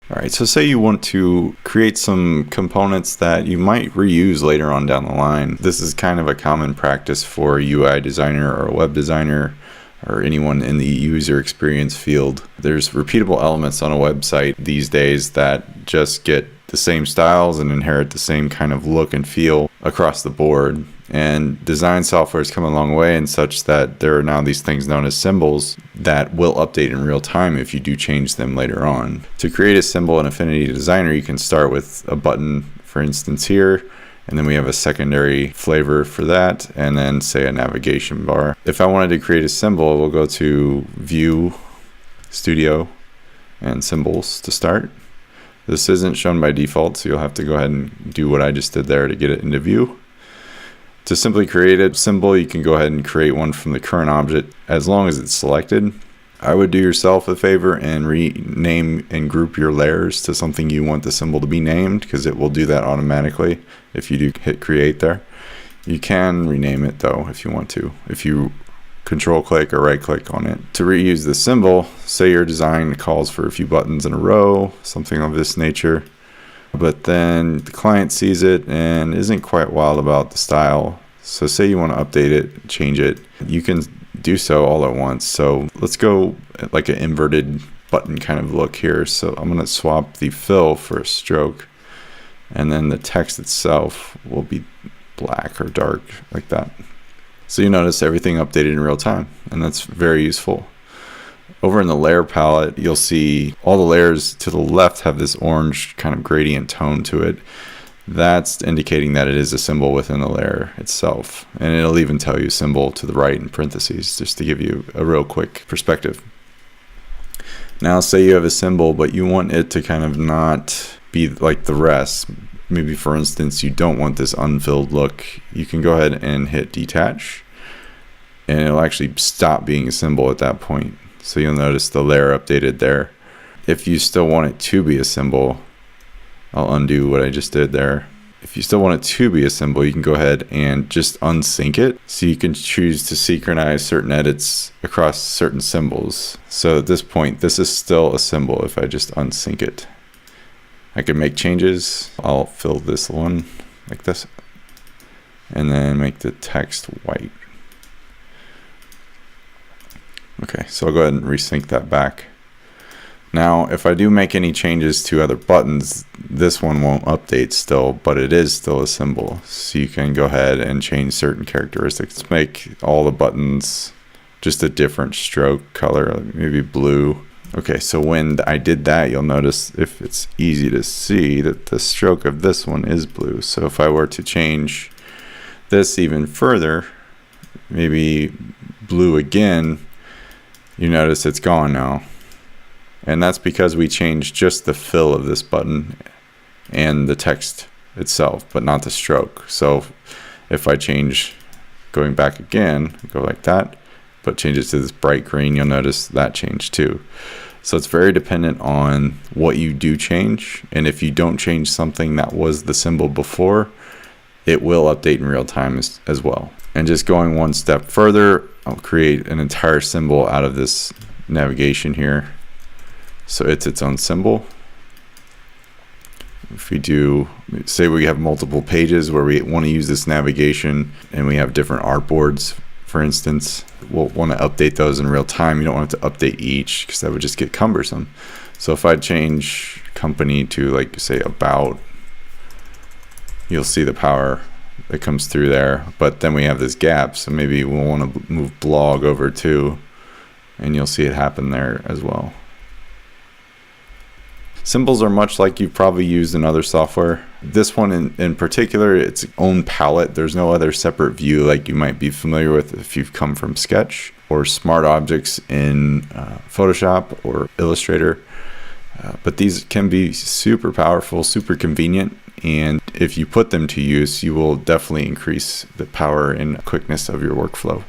All right, so say you want to create some components that you might reuse later on down the line. This is kind of a common practice for a UI designer or a web designer or anyone in the user experience field. There's repeatable elements on a website these days that just get the same styles and inherit the same kind of look and feel across the board. And design software has come a long way in such that there are now these things known as symbols that will update in real time if you do change them later on. To create a symbol in Affinity Designer, you can start with a button, for instance here, and then we have a secondary flavor for that, and then say a navigation bar. If I wanted to create a symbol, we'll go to View, Studio, and Symbols to start. This isn't shown by default, so you'll have to go ahead and do what I just did there to get it into view. To simply create a symbol, you can go ahead and create one from the current object as long as it's selected. I would do yourself a favor and rename and group your layers to something you want the symbol to be named, because it will do that automatically if you do hit create there. You can rename it though if you want to, if you control click or right click on it. To reuse the symbol, say your design calls for a few buttons in a row, something of this nature, but then the client sees it and isn't quite wild about the style. So say you want to update it, change it, you can do so all at once. So let's go like an inverted button kind of look here. So I'm going to swap the fill for a stroke, and then the text itself will be black or dark like that. So you notice everything updated in real time, and that's very useful. Over in the layer palette, you'll see all the layers to the left have this orange kind of gradient tone to it. That's indicating that it is a symbol within the layer itself. And it'll even tell you symbol to the right in parentheses, just to give you a real quick perspective. Now say you have a symbol, but you want it to kind of not be like the rest. Maybe for instance, you don't want this unfilled look. You can go ahead and hit detach, and it'll actually stop being a symbol at that point. So you'll notice the layer updated there. If you still want it to be a symbol, I'll undo what I just did there. If you still want it to be a symbol, you can go ahead and just unsync it. So you can choose to synchronize certain edits across certain symbols. So at this point, this is still a symbol if I just unsync it. I can make changes. I'll fill this one like this, and then make the text white. Okay, so I'll go ahead and resync that back. Now, if I do make any changes to other buttons, this one won't update still, but it is still a symbol. So you can go ahead and change certain characteristics. Let's make all the buttons just a different stroke color, maybe blue. Okay, so when I did that, you'll notice, if it's easy to see, that the stroke of this one is blue. So if I were to change this even further, maybe blue again, you notice it's gone now. And that's because we changed just the fill of this button and the text itself, but not the stroke. So if I change, going back again, go like that, but change it to this bright green, you'll notice that changed too. So it's very dependent on what you do change. And if you don't change something that was the symbol before, it will update in real time as well. And just going one step further, I'll create an entire symbol out of this navigation here. So it's its own symbol. If we do, say we have multiple pages where we want to use this navigation and we have different artboards, for instance, we'll want to update those in real time. You don't want to update each, because that would just get cumbersome. So if I change company to, like, say about, you'll see the power that comes through there. But then we have this gap, so maybe we'll want to move blog over too, and you'll see it happen there as well. Symbols are much like you've probably used in other software. This one in particular, it's its own palette. There's no other separate view like you might be familiar with if you've come from Sketch or Smart Objects in Photoshop or Illustrator. But these can be super powerful, super convenient, and if you put them to use, you will definitely increase the power and quickness of your workflow.